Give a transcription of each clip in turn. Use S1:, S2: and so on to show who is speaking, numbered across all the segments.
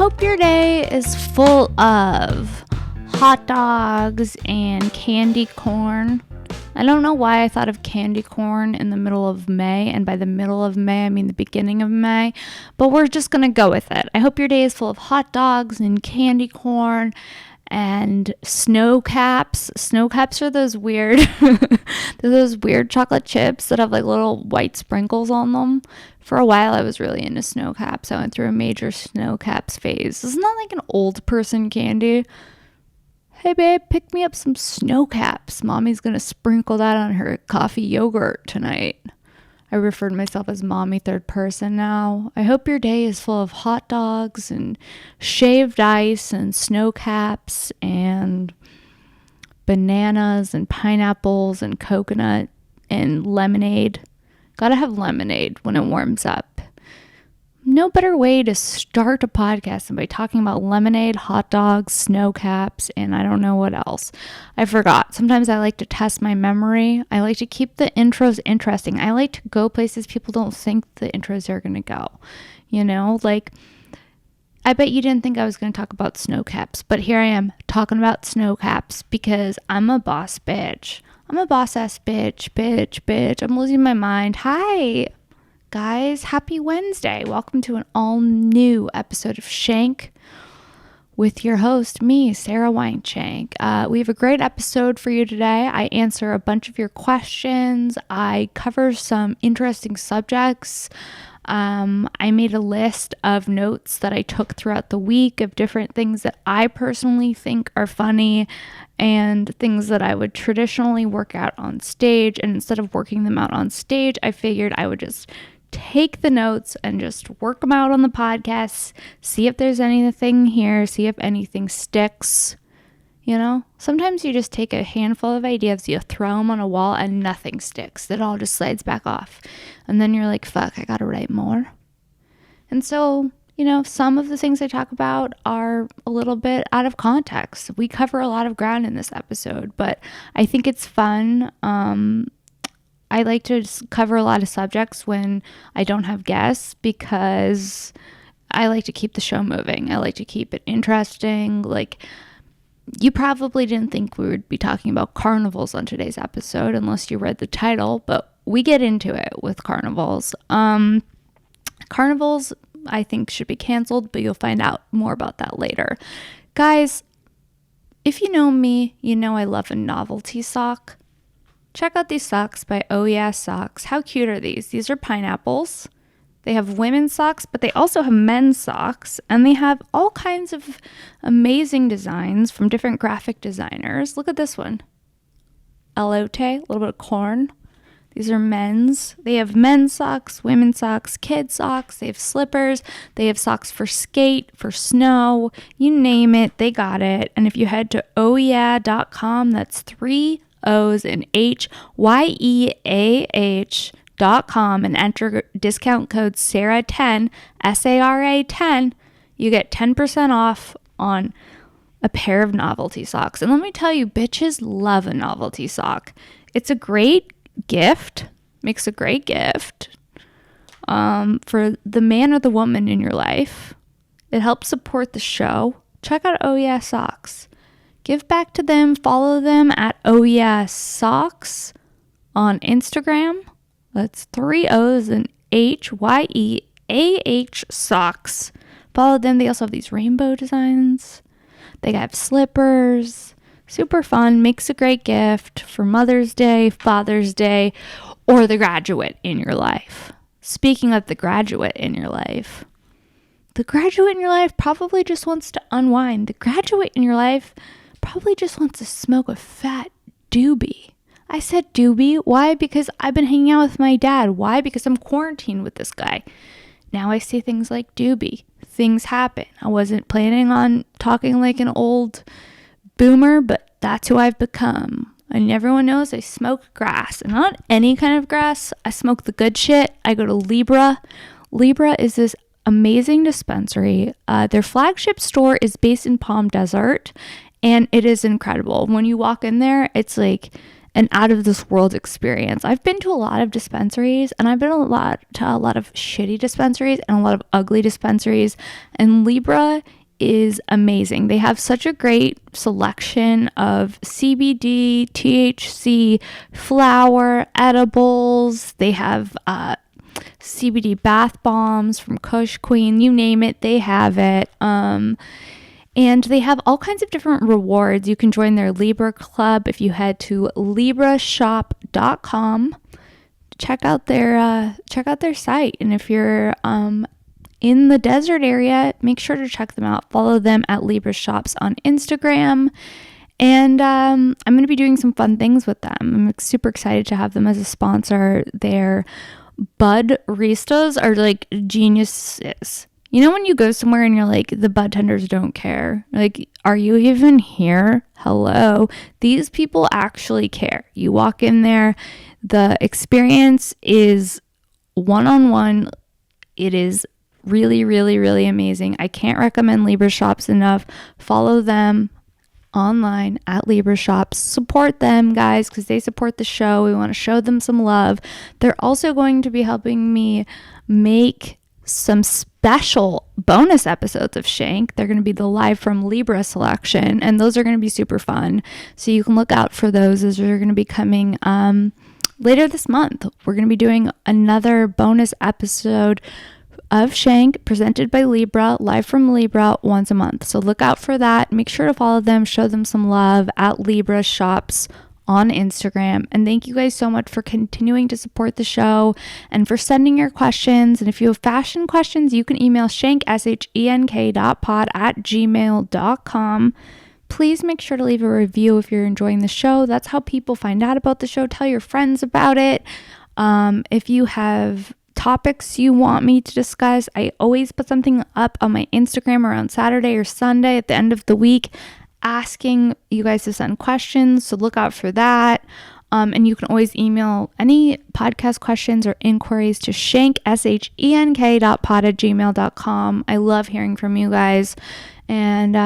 S1: hope your day is full of hot dogs and candy corn. I don't know why I thought of candy corn in the middle of May, and by the middle of May, I mean the beginning of May, but we're just going to go with it. I hope your day is full of hot dogs and candy corn and snow caps. Snow caps are those weird, those weird chocolate chips that have like little white sprinkles on them. For a while, I was really into snow caps. I went through a major snow caps phase. Isn't that like an old person candy? Hey babe, pick me up some snow caps. Mommy's gonna sprinkle that on her coffee yogurt tonight. I refer to myself as mommy third person now. I hope your day is full of hot dogs and shaved ice and snow caps and bananas and pineapples and coconut and lemonade. Gotta have lemonade when it warms up. No better way to start a podcast than by talking about lemonade, hot dogs, snow caps, and I don't know what else. I forgot. Sometimes I like to test my memory. I like to keep the intros interesting. I like to go places people don't think the intros are going to go. You know, like, I bet you didn't think I was going to talk about snow caps, but here I am talking about snow caps because I'm a boss bitch. I'm a boss ass bitch. I'm losing my mind. Hi. Guys, happy Wednesday. Welcome to an all new episode of Shank with your host, me, Sara Weinshenk. We have a great episode for you today. I answer a bunch of your questions. I cover some interesting subjects. I made a list of notes that I took throughout the week of different things that I personally think are funny and things that I would traditionally work out on stage. And instead of working them out on stage, I figured I would just take the notes and just work them out on the podcast, see if there's anything here, see if anything sticks. You know, sometimes you just take a handful of ideas, you throw them on a wall and nothing sticks. It all just slides back off. And then you're like, fuck, I gotta write more. And so, you know, some of the things I talk about are a little bit out of context. We cover a lot of ground in this episode, but I think it's fun. I like to cover a lot of subjects when I don't have guests because I like to keep the show moving. I like to keep it interesting. Like, you probably didn't think we would be talking about carnivals on today's episode unless you read the title, but we get into it with carnivals. Carnivals, I think, should be canceled, but you'll find out more about that later. Guys, if you know me, you know I love a novelty sock. Check out these socks by Oh Yeah Socks. How cute are these? These are pineapples. They have women's socks, but they also have men's socks. And they have all kinds of amazing designs from different graphic designers. Look at this one. Elote, a little bit of corn. These are men's. They have men's socks, women's socks, kids socks. They have slippers. They have socks for skate, for snow. You name it, they got it. And if you head to ohyeah.com, that's 3 O's and HYEAH.com and enter discount code SARA10, SARA10, you get 10% off on a pair of novelty socks. And let me tell you, bitches love a novelty sock. It's a great gift, makes a great gift for the man or the woman in your life. It helps support the show. Check out Oh Yeah Socks. Give back to them. Follow them at Oh Yeah Socks on Instagram. That's 3 O's and HYEAH Socks. Follow them. They also have these rainbow designs. They have slippers. Super fun. Makes a great gift for Mother's Day, Father's Day, or the graduate in your life. Speaking of the graduate in your life, the graduate in your life probably just wants to unwind. The graduate in your life probably just wants to smoke a fat doobie. I said doobie. Why? Because I've been hanging out with my dad. Why? Because I'm quarantined with this guy. Now I say things like doobie. Things happen. I wasn't planning on talking like an old boomer, but that's who I've become. And everyone knows I smoke grass. And not any kind of grass. I smoke the good shit. I go to Libra. Libra is this amazing dispensary. Their flagship store is based in Palm Desert. And it is incredible. When you walk in there, it's like an out of this world experience. I've been to a lot of dispensaries, and I've been to a lot of shitty dispensaries and a lot of ugly dispensaries, and Libra is amazing. They have such a great selection of CBD, THC, flower, edibles. They have CBD bath bombs from Kush Queen, you name it, they have it. And they have all kinds of different rewards. You can join their Libra club if you head to librashop.com. Check out their site. And if you're in the desert area, make sure to check them out. Follow them at Libra Shops on Instagram. And I'm going to be doing some fun things with them. I'm super excited to have them as a sponsor. Their bud baristas are like geniuses. You know when you go somewhere and you're like, the bud tenders don't care. Like, are you even here? Hello. These people actually care. You walk in there, the experience is one-on-one. It is really, really, really amazing. I can't recommend Libra Shops enough. Follow them online at Libra Shops. Support them, guys, because they support the show. We want to show them some love. They're also going to be helping me make some special bonus episodes of Shank. They're going to be the live from Libra selection, and those are going to be super fun. So you can look out for those as they're going to be coming later this month. We're going to be doing another bonus episode of Shank presented by Libra, live from Libra, once a month. So look out for that. Make sure to follow them, show them some love at Libra Shops on Instagram. And thank you guys so much for continuing to support the show and for sending your questions. And if you have fashion questions, you can email shank@gmail.com. Please make sure to leave a review if you're enjoying the show. That's how people find out about the show. Tell your friends about it. If you have topics you want me to discuss, I always put something up on my Instagram around Saturday or Sunday at the end of the week asking you guys to send questions, so look out for that. And you can always email any podcast questions or inquiries to shank@pod@gmail.com. I love hearing from you guys. And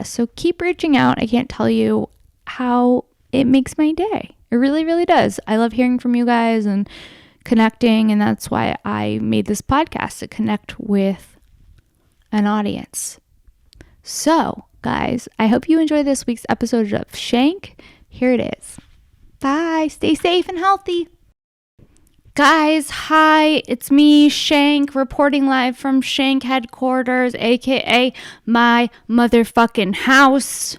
S1: so keep reaching out. I can't tell you how it makes my day. It really, really does. I love hearing from you guys and connecting, and that's why I made this podcast, to connect with an audience. So, guys, I hope you enjoy this week's episode of Shank. Here it is. Bye. Stay safe and healthy. Guys, hi. It's me, Shank, reporting live from Shank headquarters, aka my motherfucking house.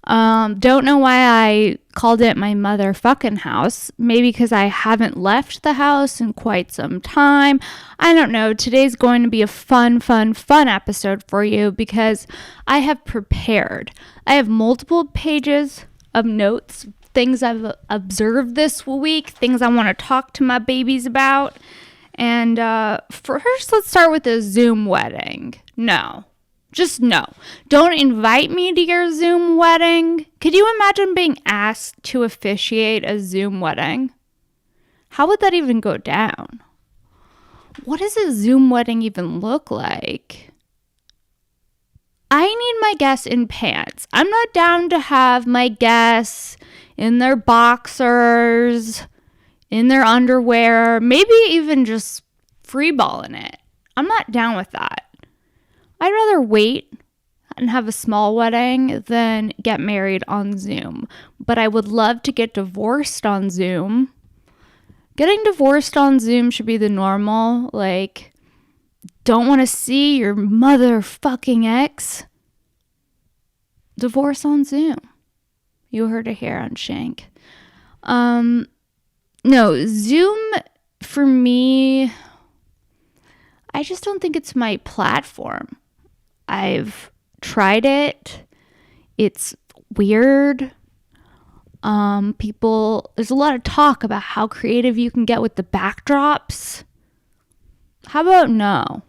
S1: Don't know why I called it my motherfucking house. Maybe because I haven't left the house in quite some time. I don't know. Today's going to be a fun episode for you because I have prepared. I have multiple pages of notes, things I've observed this week, things I want to talk to my babies about. And first, let's start with the Zoom wedding. No. Just no. Don't invite me to your Zoom wedding. Could you imagine being asked to officiate a Zoom wedding? How would that even go down? What does a Zoom wedding even look like? I need my guests in pants. I'm not down to have my guests in their boxers, in their underwear, maybe even just freeballing it. I'm not down with that. I'd rather wait and have a small wedding than get married on Zoom. But I would love to get divorced on Zoom. Getting divorced on Zoom should be the normal. Like, don't want to see your motherfucking ex. Divorce on Zoom. You heard it here on Shank. No, Zoom for me, I just don't think it's my platform. I've tried it. It's weird. There's a lot of talk about how creative you can get with the backdrops. How about no?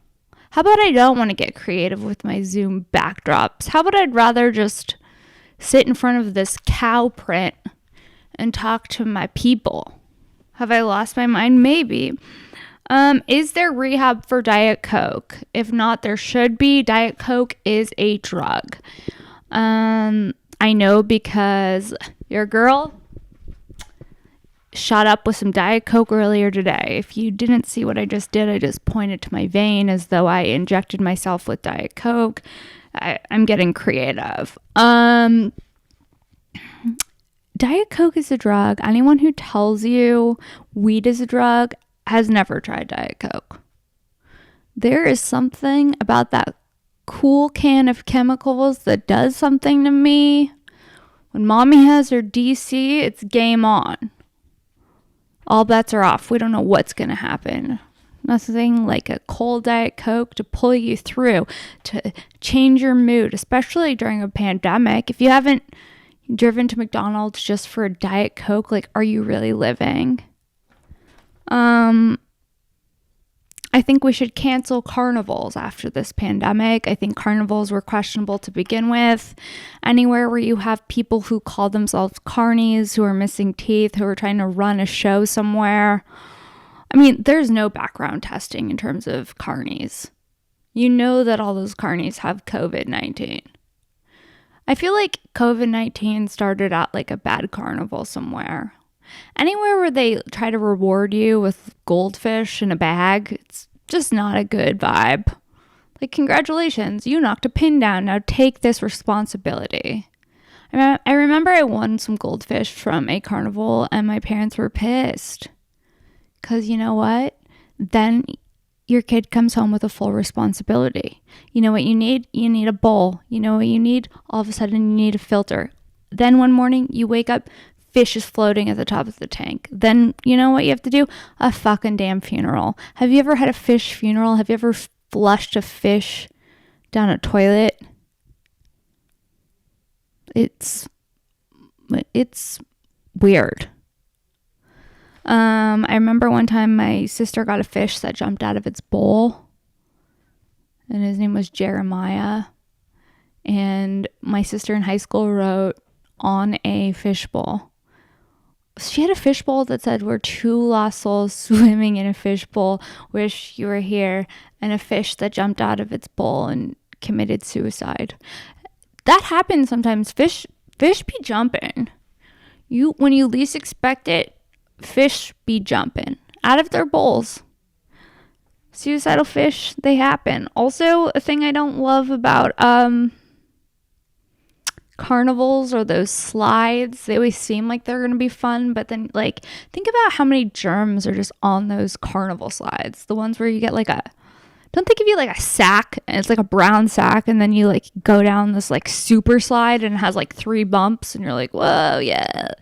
S1: How about I don't want to get creative with my Zoom backdrops? How about I'd rather just sit in front of this cow print and talk to my people? Have I lost my mind? Maybe. Is there rehab for Diet Coke? If not, there should be. Diet Coke is a drug. I know because your girl shot up with some Diet Coke earlier today. If you didn't see what I just did, I just pointed to my vein as though I injected myself with Diet Coke. I'm getting creative. Diet Coke is a drug. Anyone who tells you weed is a drug has never tried Diet Coke. There is something about that cool can of chemicals that does something to me. When mommy has her DC, it's game on. All bets are off. We don't know what's going to happen. Nothing like a cold Diet Coke to pull you through, to change your mood, especially during a pandemic. If you haven't driven to McDonald's just for a Diet Coke, like, are you really living? I think we should cancel carnivals after this pandemic. I think carnivals were questionable to begin with. Anywhere where you have people who call themselves carnies, who are missing teeth, who are trying to run a show somewhere. I mean, there's no background testing in terms of carnies. You know that all those carnies have COVID-19. I feel like COVID-19 started out like a bad carnival somewhere. Anywhere where they try to reward you with goldfish in a bag, it's just not a good vibe. Like, congratulations, you knocked a pin down. Now take this responsibility. I remember I won some goldfish from a carnival and my parents were pissed. Because you know what? Then your kid comes home with a full responsibility. You know what you need? You need a bowl. You know what you need? All of a sudden you need a filter. Then one morning you wake up, fish is floating at the top of the tank. Then you know what you have to do? A fucking damn funeral. Have you ever had a fish funeral? Have you ever flushed a fish down a toilet? It's weird. I remember one time my sister got a fish that jumped out of its bowl, and his name was Jeremiah. And my sister in high school wrote on a fishbowl. She had a fishbowl that said, "We're two lost souls swimming in a fishbowl. Wish you were here." And a fish that jumped out of its bowl and committed suicide. That happens sometimes. Fish be jumping. When you least expect it, fish be jumping out of their bowls. Suicidal fish, they happen. Also, a thing I don't love about carnivals or those slides, they always seem like they're gonna be fun, but then, like, think about how many germs are just on those carnival slides. The ones where you get don't they give you like a sack, and it's like a brown sack, and then you like go down this like super slide and it has like 3 bumps and you're like, whoa, yeah,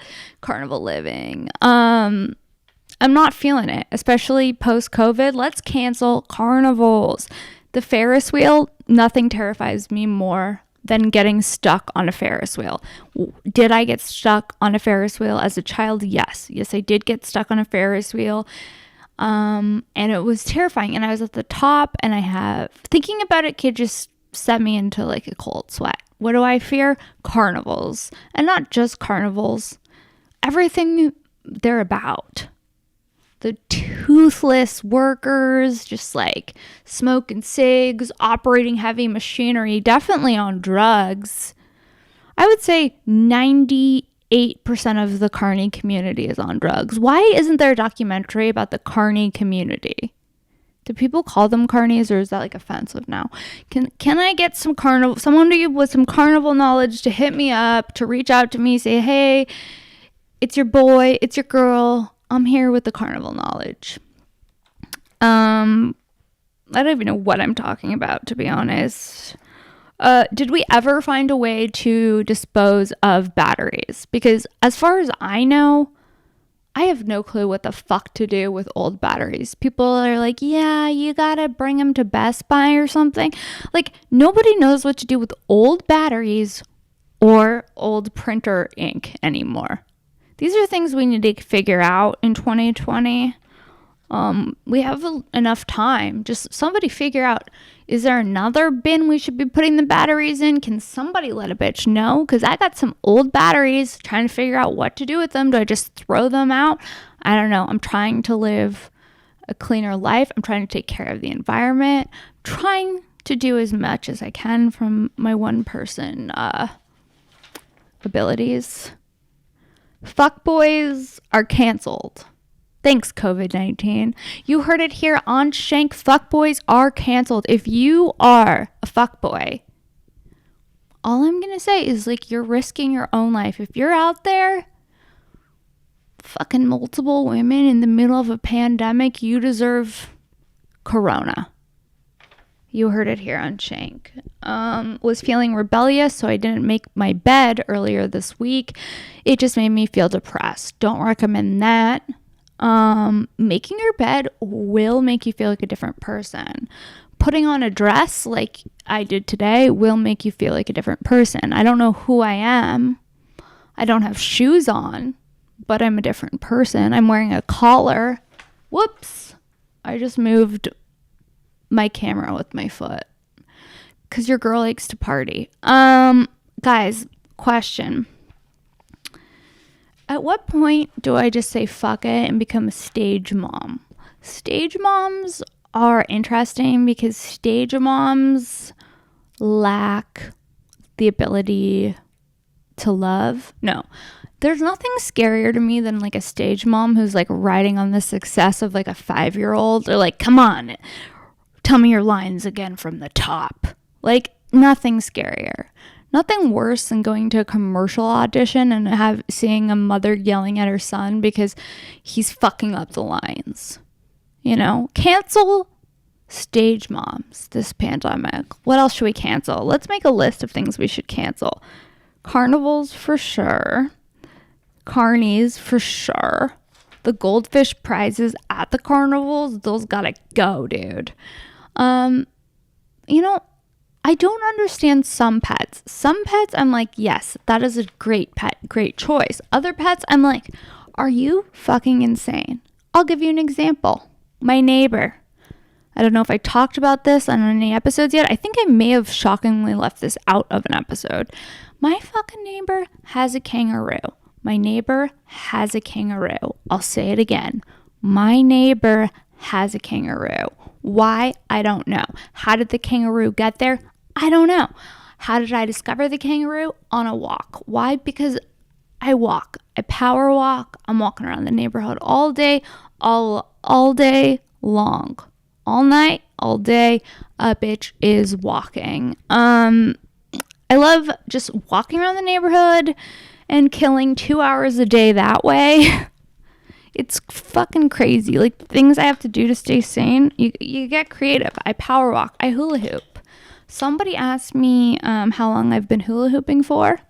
S1: carnival living. I'm not feeling it, especially post-COVID. Let's cancel carnivals. The Ferris wheel, nothing terrifies me more than getting stuck on a Ferris wheel. Did I get stuck on a Ferris wheel as a child? Yes, I did get stuck on a Ferris wheel. And it was terrifying. And I was at the top, and thinking about it could just set me into like a cold sweat. What do I fear? Carnivals. And not just carnivals. Everything they're about. The toothless workers, just like smoking cigs, operating heavy machinery, definitely on drugs. I would say 98% of the carny community is on drugs. Why isn't there a documentary about the carny community? Do people call them carnies, or is that like offensive now? Can I get someone with some carnival knowledge to hit me up, to reach out to me, say, hey, it's your boy, it's your girl, I'm here with the carnival knowledge. I don't even know what I'm talking about, to be honest. Did we ever find a way to dispose of batteries? Because as far as I know, I have no clue what the fuck to do with old batteries. People are like, yeah, you gotta bring them to Best Buy or something. Like, nobody knows what to do with old batteries or old printer ink anymore. These are things we need to figure out in 2020. We have enough time. Just somebody figure out, is there another bin we should be putting the batteries in? Can somebody let a bitch know? Because I got some old batteries, trying to figure out what to do with them. Do I just throw them out? I don't know. I'm trying to live a cleaner life. I'm trying to take care of the environment. I'm trying to do as much as I can from my one person abilities. Fuckboys are canceled. Thanks, COVID-19. You heard it here on Shank. Fuckboys are canceled. If you are a fuckboy, all I'm going to say is, like, you're risking your own life. If you're out there fucking multiple women in the middle of a pandemic, you deserve corona. You heard it here on Shank. Was feeling rebellious, so I didn't make my bed earlier this week. It just made me feel depressed. Don't recommend that. Making your bed will make you feel like a different person. Putting on a dress like I did today will make you feel like a different person. I don't know who I am. I don't have shoes on, but I'm a different person. I'm wearing a collar. Whoops. I just moved my camera with my foot because your girl likes to party. Guys, question. At what point do I just say fuck it and become a stage mom? Stage moms are interesting because stage moms lack the ability to love. No, there's nothing scarier to me than like a stage mom who's like riding on the success of like a 5-year-old. They're like, come on, tell me your lines again from the top. Like, nothing scarier. Nothing worse than going to a commercial audition and seeing a mother yelling at her son because he's fucking up the lines. You know, cancel stage moms this pandemic. What else should we cancel? Let's make a list of things we should cancel. Carnivals for sure. Carnies for sure. The goldfish prizes at the carnivals, those gotta go, dude. You know, I don't understand some pets. Some pets, I'm like, yes, that is a great pet, great choice. Other pets, I'm like, are you fucking insane? I'll give you an example. My neighbor. I don't know if I talked about this on any episodes yet. I think I may have shockingly left this out of an episode. My fucking neighbor has a kangaroo. My neighbor has a kangaroo. I'll say it again. My neighbor has a kangaroo. Why? I don't know. How did the kangaroo get there? I don't know. How did I discover the kangaroo? On a walk. Why? Because I walk. I power walk. I'm walking around the neighborhood all day, all day long. All night, all day, a bitch is walking. I love just walking around the neighborhood and killing 2 hours a day that way. It's fucking crazy. Like, things I have to do to stay sane. You get creative. I power walk. I hula hoop. Somebody asked me how long I've been hula hooping for.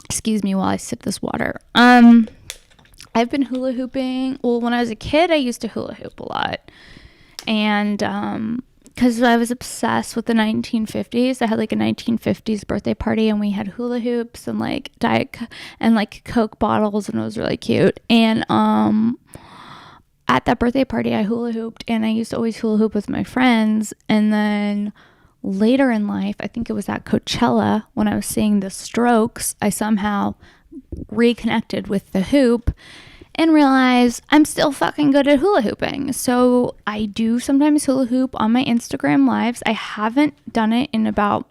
S1: Excuse me while I sip this water. I've been hula hooping. Well, when I was a kid, I used to hula hoop a lot. And because I was obsessed with the 1950s. I had like a 1950s birthday party and we had hula hoops and like like Coke bottles, and it was really cute. And at that birthday party, I hula hooped, and I used to always hula hoop with my friends. And then later in life, I think it was at Coachella when I was seeing the Strokes, I somehow reconnected with the hoop and realized I'm still fucking good at hula hooping. So I do sometimes hula hoop on my Instagram lives. I haven't done it in about,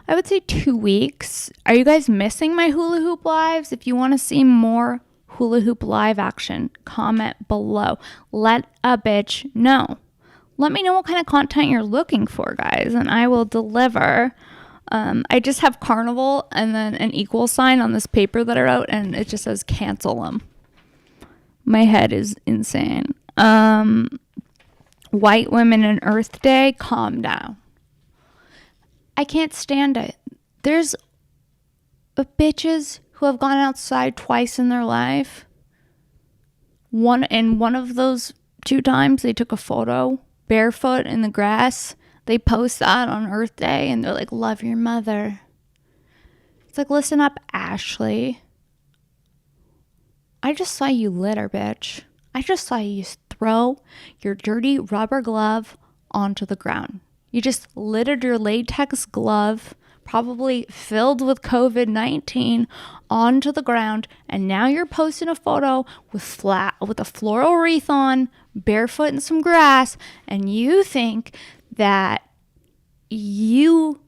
S1: I would say, 2 weeks. Are you guys missing my hula hoop lives? If you want to see more hula hoop live action, comment below. Let a bitch know. Let me know what kind of content you're looking for, guys, and I will deliver. I just have Carnival and then an equal sign on this paper that I wrote, and it just says cancel them. My head is insane. White women and Earth Day, calm down. I can't stand it. There's bitches who have gone outside twice in their life. One of those 2 times they took a photo barefoot in the grass. They post that on Earth Day and they're like, love your mother. It's like, listen up, Ashley. I just saw you litter, bitch. I just saw you throw your dirty rubber glove onto the ground. You just littered your latex glove, probably filled with COVID-19, onto the ground, and now you're posting a photo with a floral wreath on, barefoot in some grass, and you think that you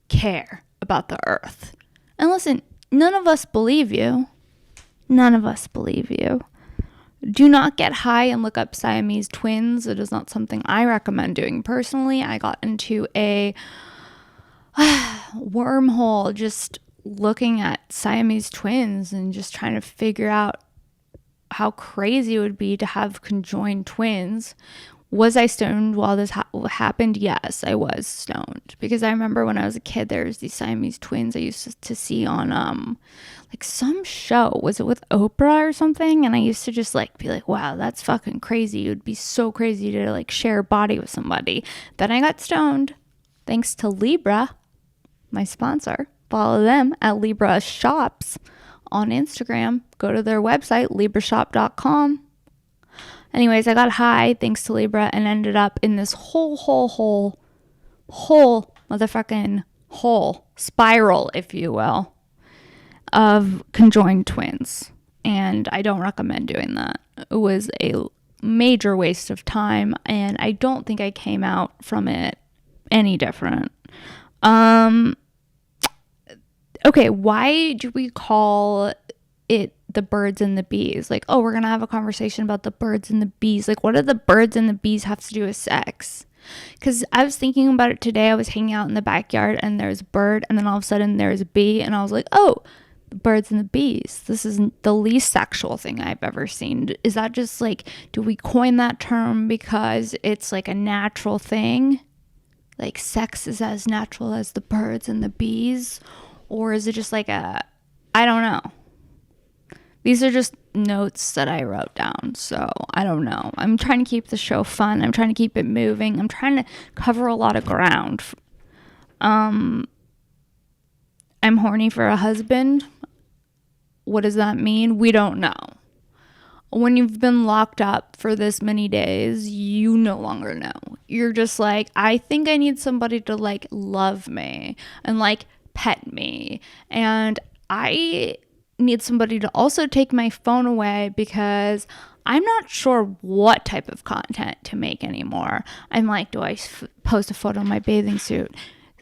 S1: care about the earth. And listen, None of us believe you. None of us believe you. Do not get high and look up Siamese twins. It is not something I recommend doing personally. I got into a wormhole just looking at Siamese twins and just trying to figure out how crazy it would be to have conjoined twins. Was I stoned while this happened? Yes, I was stoned. Because I remember when I was a kid, there was these Siamese twins I used to see on like some show. Was it with Oprah or something? And I used to just like be like, wow, that's fucking crazy. It would be so crazy to like share a body with somebody. Then I got stoned. Thanks to Libra, my sponsor. Follow them at Libra Shops on Instagram. Go to their website, librashop.com. Anyways, I got high thanks to Libra and ended up in this whole motherfucking hole, spiral, if you will, of conjoined twins. And I don't recommend doing that. It was a major waste of time, and I don't think I came out from it any different. Okay, why do we call it the birds and the bees? Like, oh, we're gonna have a conversation about the birds and the bees. Like, what do the birds and the bees have to do with sex? Because I was thinking about it today. I was hanging out in the backyard and there's a bird, and then all of a sudden there's a bee, and I was like, oh, the birds and the bees. This is the least sexual thing I've ever seen. Is that just like, do we coin that term because it's like a natural thing? Like sex is as natural as the birds and the bees? Or is it just like I don't know. These are just notes that I wrote down, so I don't know. I'm trying to keep the show fun. I'm trying to keep it moving. I'm trying to cover a lot of ground. I'm horny for a husband. What does that mean? We don't know. When you've been locked up for this many days, you no longer know. You're just like, I think I need somebody to like love me and like pet me, and I need somebody to also take my phone away because I'm not sure what type of content to make anymore. I'm like, do I post a photo of my bathing suit?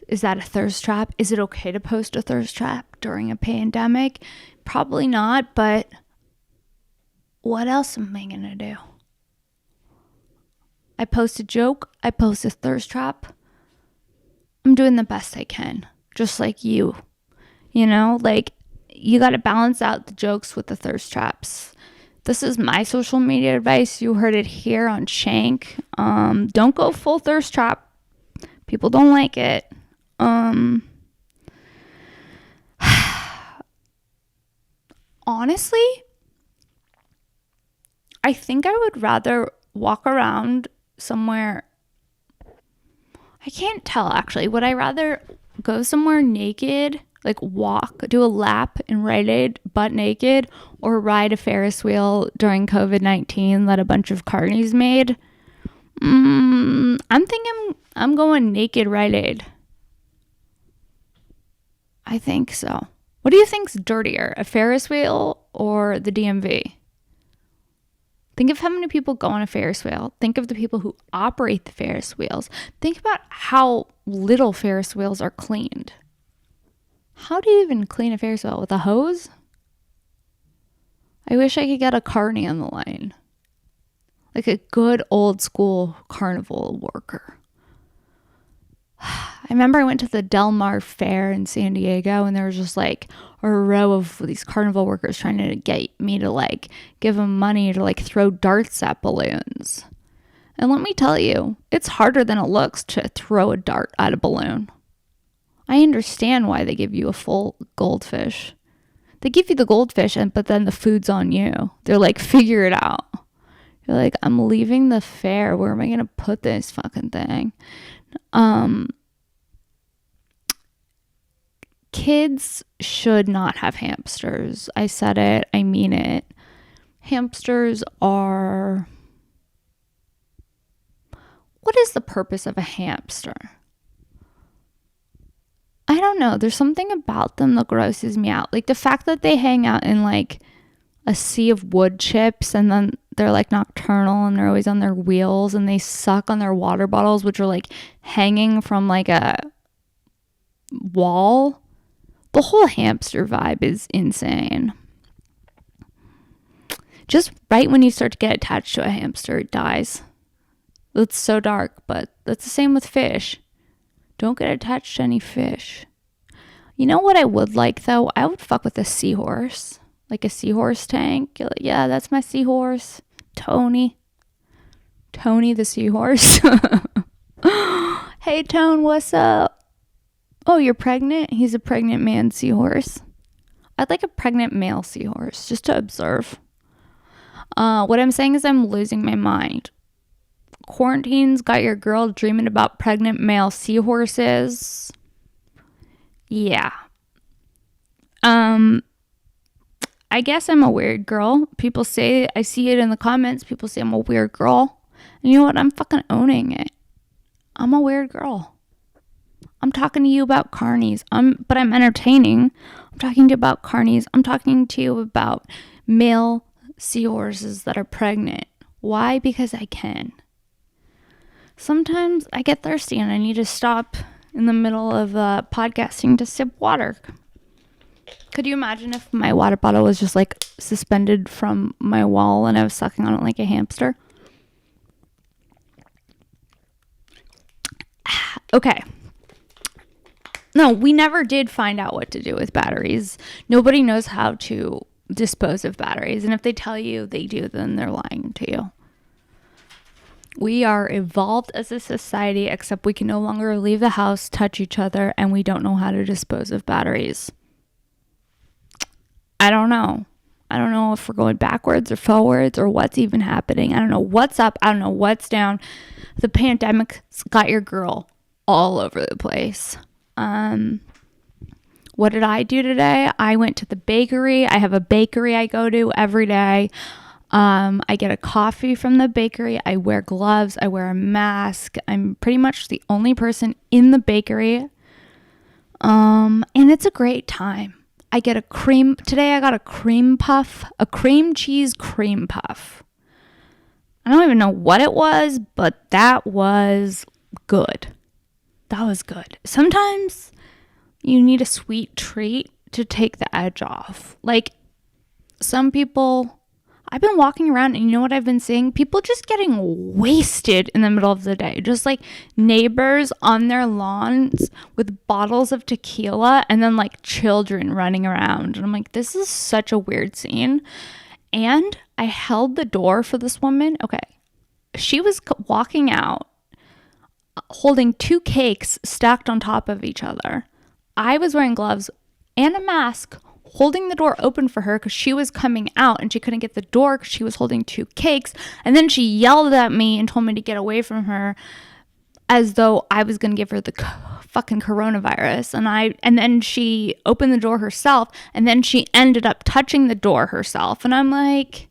S1: Is that a thirst trap? Is it okay to post a thirst trap during a pandemic? Probably not, but what else am I gonna do? I post a joke, I post a thirst trap. I'm doing the best I can. Just like you know, like you got to balance out the jokes with the thirst traps. This is my social media advice. You heard it here on Shank. Don't go full thirst trap. People don't like it. Honestly, I think I would rather walk around somewhere. I can't tell actually. Would I rather go somewhere naked, like walk, do a lap in Rite Aid butt naked, or ride a Ferris wheel during COVID-19 that a bunch of carnies made? I'm thinking I'm going naked Rite Aid. I think so. What do you think's dirtier, a Ferris wheel or the DMV? Think of how many people go on a Ferris wheel. Think of the people who operate the Ferris wheels. Think about how little Ferris wheels are cleaned. How do you even clean a Ferris wheel? With a hose? I wish I could get a carny on the line. Like a good old school carnival worker. I remember I went to the Del Mar Fair in San Diego, and there was just like a row of these carnival workers trying to get me to like give them money to like throw darts at balloons. And let me tell you, it's harder than it looks to throw a dart at a balloon. I understand why they give you a full goldfish. They give you the goldfish, but then the food's on you. They're like, figure it out. You're like, I'm leaving the fair. Where am I going to put this fucking thing? Kids should not have hamsters. I said it. I mean it. Hamsters are... What is the purpose of a hamster? I don't know. There's something about them that grosses me out. Like the fact that they hang out in like a sea of wood chips, and then they're like nocturnal and they're always on their wheels, and they suck on their water bottles, which are like hanging from like a wall. The whole hamster vibe is insane. Just right when you start to get attached to a hamster, it dies. It's so dark, but that's the same with fish. Don't get attached to any fish. You know what I would like, though? I would fuck with a seahorse. Like a seahorse tank. You're like, yeah, that's my seahorse. Tony the seahorse. Hey, Tone, what's up? Oh, you're pregnant? He's a pregnant man seahorse. I'd like a pregnant male seahorse, just to observe. What I'm saying is I'm losing my mind. Quarantine's got your girl dreaming about pregnant male seahorses. Yeah. I guess I'm a weird girl. People say, I see it in the comments, people say I'm a weird girl. And you know what? I'm fucking owning it. I'm a weird girl. I'm talking to you about carnies. But I'm entertaining. I'm talking to you about carnies. I'm talking to you about male seahorses that are pregnant. Why? Because I can. Sometimes I get thirsty and I need to stop in the middle of podcasting to sip water. Could you imagine if my water bottle was just like suspended from my wall and I was sucking on it like a hamster? Okay. No, we never did find out what to do with batteries. Nobody knows how to dispose of batteries. And if they tell you they do, then they're lying to you. We are evolved as a society, except we can no longer leave the house, touch each other, and we don't know how to dispose of batteries. I don't know. I don't know if we're going backwards or forwards or what's even happening. I don't know what's up. I don't know what's down. The pandemic's got your girl all over the place. What did I do today? I went to the bakery. I have a bakery I go to every day. I get a coffee from the bakery. I wear gloves. I wear a mask. I'm pretty much the only person in the bakery. And it's a great time. Today I got a cream puff, a cream cheese cream puff. I don't even know what it was, but that was good. That was good. Sometimes you need a sweet treat to take the edge off. Like some people, I've been walking around and you know what I've been seeing? People just getting wasted in the middle of the day. Just like neighbors on their lawns with bottles of tequila and then like children running around. And I'm like, this is such a weird scene. And I held the door for this woman. Okay. She was walking out holding 2 cakes stacked on top of each other. I was wearing gloves and a mask, holding the door open for her because she was coming out and she couldn't get the door because she was holding 2 cakes. And then she yelled at me and told me to get away from her as though I was going to give her the fucking coronavirus. And then she opened the door herself and then she ended up touching the door herself. And I'm like,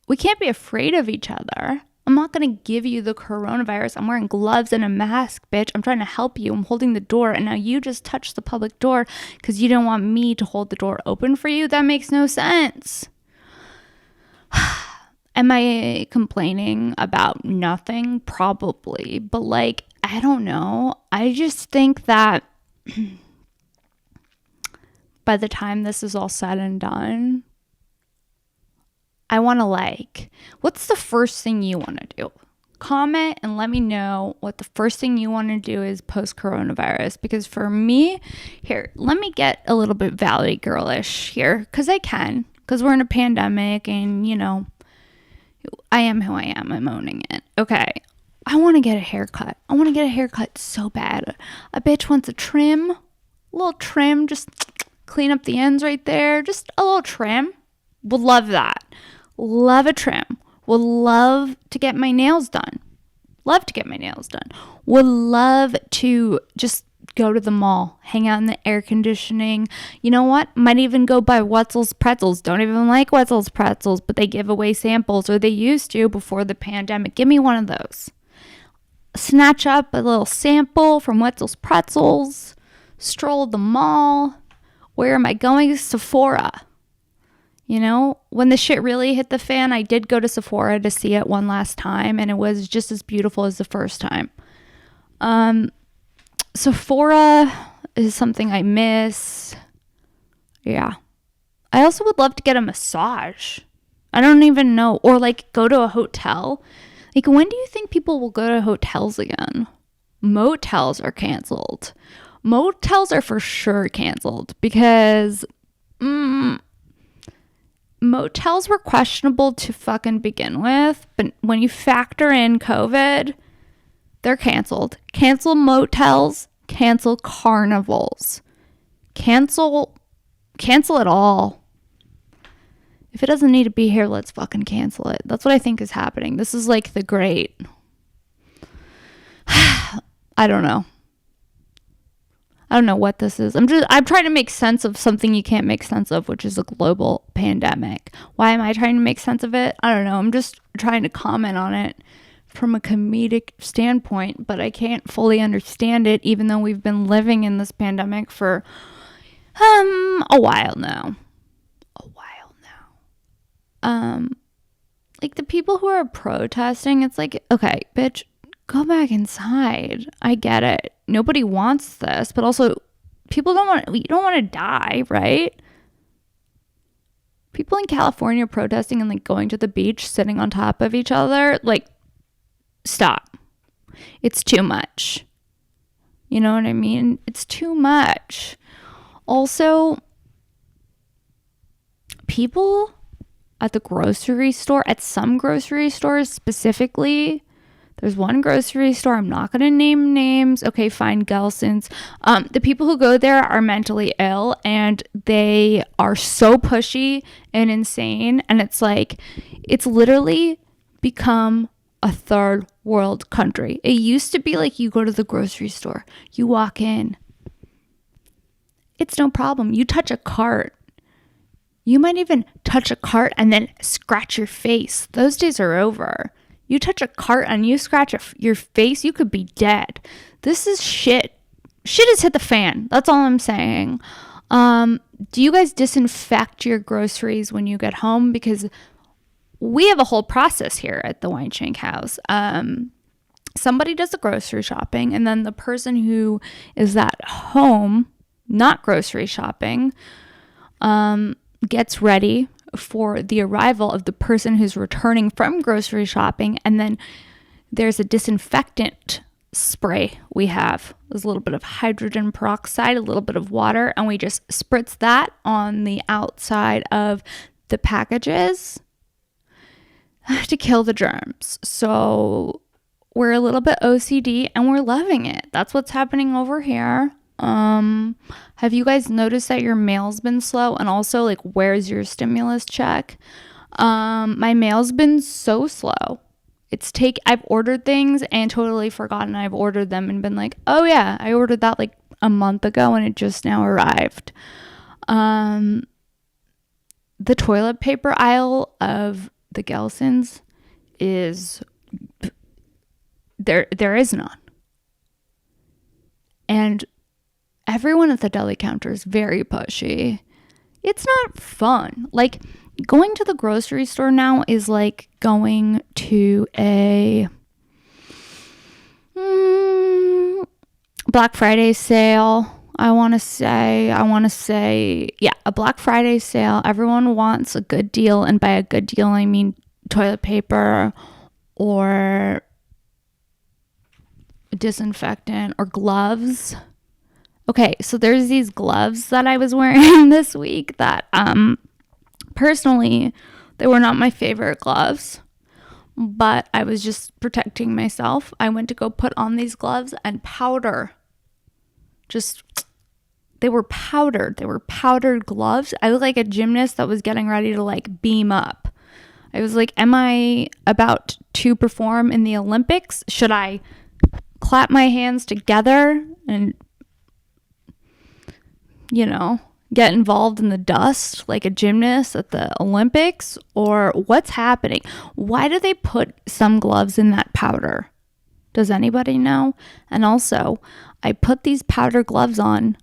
S1: we can't be afraid of each other. I'm not going to give you the coronavirus. I'm wearing gloves and a mask, bitch. I'm trying to help you. I'm holding the door. And now you just touched the public door because you don't want me to hold the door open for you. That makes no sense. Am I complaining about nothing? Probably. But like, I don't know. I just think that by the time this is all said and done, I want to what's the first thing you want to do? Comment and let me know what the first thing you want to do is post-coronavirus. Because for me, here, let me get a little bit valley girlish here. Because I can. Because we're in a pandemic and, you know, I am who I am. I'm owning it. Okay. I want to get a haircut. I want to get a haircut so bad. A bitch wants a trim. A little trim. Just clean up the ends right there. Just a little trim. Would love that. Love a trim. Would love to get my nails done. Love to get my nails done. Would love to just go to the mall, hang out in the air conditioning. You know what? Might even go buy Wetzel's pretzels. Don't even like Wetzel's pretzels, but they give away samples, or they used to before the pandemic. Give me one of those. Snatch up a little sample from Wetzel's pretzels. Stroll the mall. Where am I going? Sephora. You know, when the shit really hit the fan, I did go to Sephora to see it one last time, and it was just as beautiful as the first time. Sephora is something I miss. Yeah. I also would love to get a massage. I don't even know. Or like go to a hotel. Like, when do you think people will go to hotels again? Motels are canceled. Motels are for sure canceled because motels were questionable to fucking begin with. But when you factor in COVID, they're canceled. Cancel motels. Cancel carnivals. Cancel it all. If it doesn't need to be here, let's fucking cancel it. That's what I think is happening. This is like the great... I don't know what this is. I'm trying to make sense of something you can't make sense of, which is a global pandemic. Why am I trying to make sense of it? I don't know. I'm just trying to comment on it from a comedic standpoint, but I can't fully understand it, even though we've been living in this pandemic for a while now. Like the people who are protesting, it's like, okay, bitch, go back inside. I get it. Nobody wants this, but also you don't want to die, right? People in California protesting and like going to the beach, sitting on top of each other, like, stop. It's too much. You know what I mean? It's too much. Also, people at the grocery store, at some grocery stores specifically, there's one grocery store, I'm not going to name names. Okay, fine, Gelson's. The people who go there are mentally ill and they are so pushy and insane. And it's like, it's literally become a third world country. It used to be like you go to the grocery store, you walk in, it's no problem. You touch a cart. You might even touch a cart and then scratch your face. Those days are over. You touch a cart and you scratch your face, you could be dead. This is shit. Shit has hit the fan. That's all I'm saying. Do you guys disinfect your groceries when you get home? Because we have a whole process here at the Weinshenk house. Somebody does the grocery shopping, and then the person who is at home, not grocery shopping, gets ready for the arrival of the person who's returning from grocery shopping. And then there's a disinfectant spray we have. There's a little bit of hydrogen peroxide, a little bit of water, and we just spritz that on the outside of the packages to kill the germs. So we're a little bit OCD and we're loving it. That's what's happening over here. Have you guys noticed that your mail's been slow? And also, like, where's your stimulus check? My mail's been so slow. I've ordered things and totally forgotten I've ordered them and been like, oh yeah, I ordered that like a month ago and it just now arrived. The toilet paper aisle of the Gelson's is there is none. And everyone at the deli counter is very pushy. It's not fun. Like, going to the grocery store now is like going to a Black Friday sale. I want to say, yeah, a Black Friday sale. Everyone wants a good deal. And by a good deal, I mean toilet paper or disinfectant or gloves. Okay, so there's these gloves that I was wearing this week that personally, they were not my favorite gloves, but I was just protecting myself. I went to go put on these gloves and powder. They were powdered. They were powdered gloves. I looked like a gymnast that was getting ready to like beam up. I was like, am I about to perform in the Olympics? Should I clap my hands together and, you know, get involved in the dust like a gymnast at the Olympics? Or what's happening? Why do they put some gloves in that powder? Does anybody know? And also, I put these powder gloves on,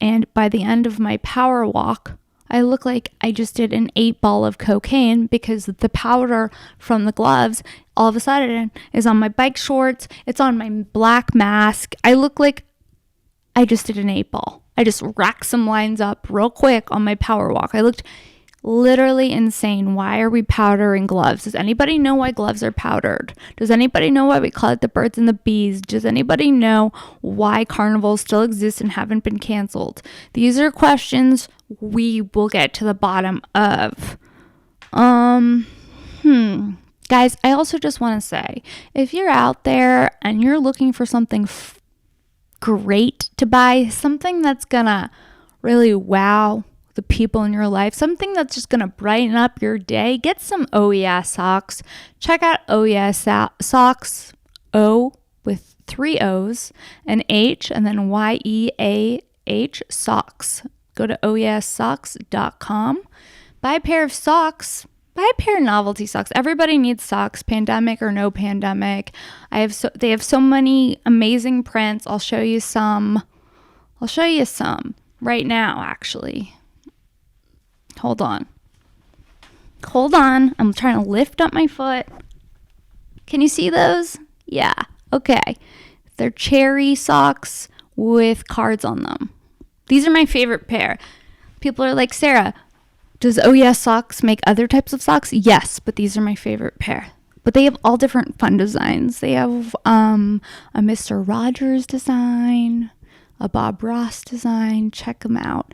S1: and by the end of my power walk, I look like I just did an 8-ball of cocaine because the powder from the gloves all of a sudden is on my bike shorts. It's on my black mask. I look like I just did an 8-ball. I just racked some lines up real quick on my power walk. I looked literally insane. Why are we powdering gloves? Does anybody know why gloves are powdered? Does anybody know why we call it the birds and the bees? Does anybody know why carnivals still exist and haven't been canceled? These are questions we will get to the bottom of. Guys, I also just want to say, if you're out there and you're looking for something great to buy, something that's gonna really wow the people in your life, something that's just gonna brighten up your day, get some OES socks. Check out OES socks, O with 3 O's, an H, and then YEAH socks. Go to oessocks.com. Buy a pair of socks. Buy a pair of novelty socks. Everybody needs socks, pandemic or no pandemic. They have so many amazing prints. I'll show you some right now, actually. Hold on. I'm trying to lift up my foot. Can you see those? Yeah. Okay. They're cherry socks with cards on them. These are my favorite pair. People are like, Sarah, does OES socks make other types of socks? Yes, but these are my favorite pair. But they have all different fun designs. They have a Mr. Rogers design, a Bob Ross design. Check them out.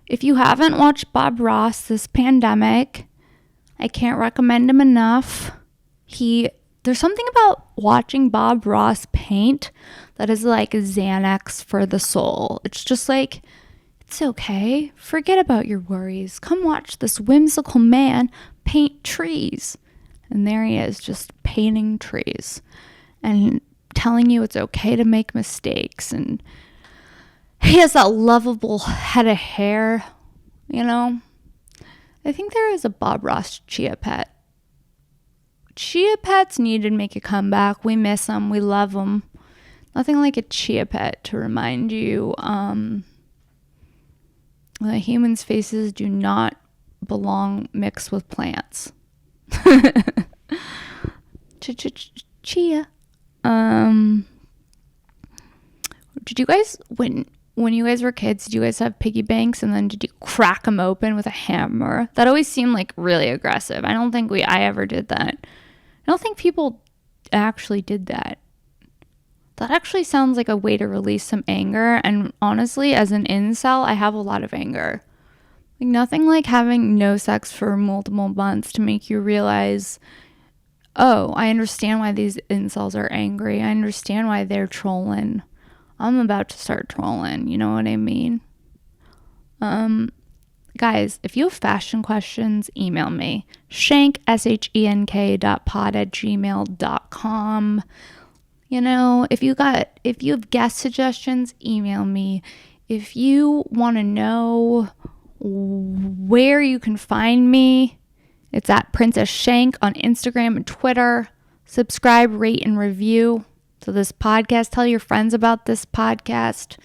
S1: If you haven't watched Bob Ross this pandemic, I can't recommend him enough. There's something about watching Bob Ross paint that is like Xanax for the soul. It's just like, it's okay. Forget about your worries. Come watch this whimsical man paint trees. And there he is, just painting trees and telling you it's okay to make mistakes. And he has that lovable head of hair, you know. I think there is a Bob Ross Chia Pet. Chia Pets need to make a comeback. We miss them. We love them. Nothing like a Chia Pet to remind you that humans' faces do not belong mixed with plants. Chia. Did you guys, when you guys were kids, did you guys have piggy banks and then did you crack them open with a hammer? That always seemed like really aggressive. I don't think I ever did that. I don't think people actually did that. That actually sounds like a way to release some anger. And honestly, as an incel, I have a lot of anger. Like nothing like having no sex for multiple months to make you realize, oh, I understand why these incels are angry. I understand why they're trolling. I'm about to start trolling. You know what I mean? Guys, if you have fashion questions, email me. Shank, shenk.pod@gmail.com. You know, if you have guest suggestions, email me. If you want to know where you can find me, it's at Princess Shank on Instagram and Twitter. Subscribe, rate, and review to this podcast. Tell your friends about this podcast.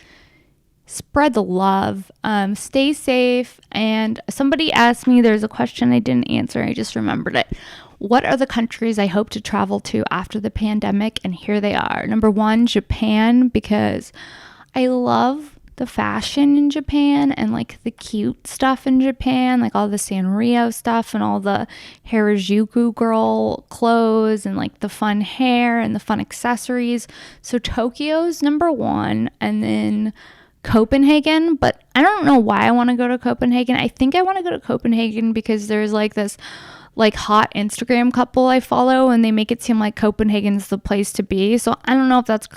S1: Spread the love. Stay safe. And somebody asked me, there's a question I didn't answer. I just remembered it. What are the countries I hope to travel to after the pandemic? And here they are. Number 1, Japan, because I love the fashion in Japan and like the cute stuff in Japan, like all the Sanrio stuff and all the Harajuku girl clothes and like the fun hair and the fun accessories. So Tokyo's number 1, and then Copenhagen, but I don't know why I want to go to Copenhagen. I think I want to go to Copenhagen because there's like this like hot Instagram couple I follow and they make it seem like Copenhagen's the place to be. So I don't know if that's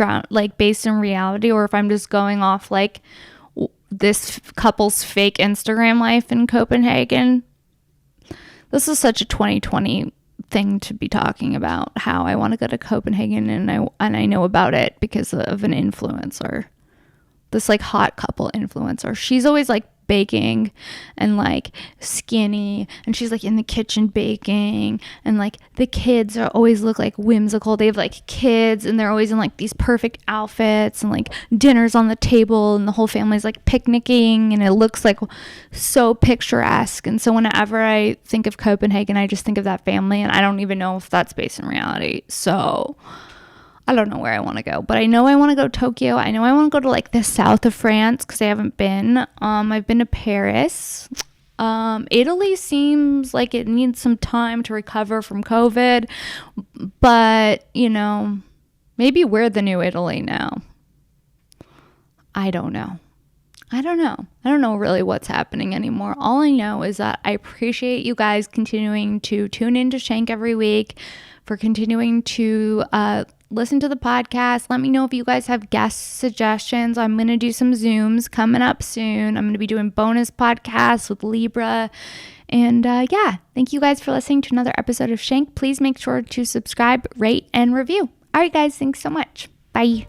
S1: based in reality or if I'm just going off like this couple's fake Instagram life in Copenhagen. This is such a 2020 thing to be talking about, how I want to go to Copenhagen and I know about it because of an influencer. This like hot couple influencer. She's always like baking and like skinny and she's like in the kitchen baking and like the kids always look like whimsical. They have like kids and they're always in like these perfect outfits and like dinners on the table and the whole family's like picnicking and it looks like so picturesque. And so whenever I think of Copenhagen, I just think of that family and I don't even know if that's based in reality. So I don't know where I want to go, but I know I want to go to Tokyo. I know I want to go to like the south of France because I haven't been. I've been to Paris. Italy seems like it needs some time to recover from COVID, but you know, maybe we're the new Italy now. I don't know. I don't know really what's happening anymore. All I know is that I appreciate you guys continuing to tune into Shank every week, for continuing to listen to the podcast. Let me know if you guys have guest suggestions. I'm going to do some Zooms coming up soon. I'm going to be doing bonus podcasts with Libra. And yeah, thank you guys for listening to another episode of Shank. Please make sure to subscribe, rate, and review. All right, guys, thanks so much. Bye.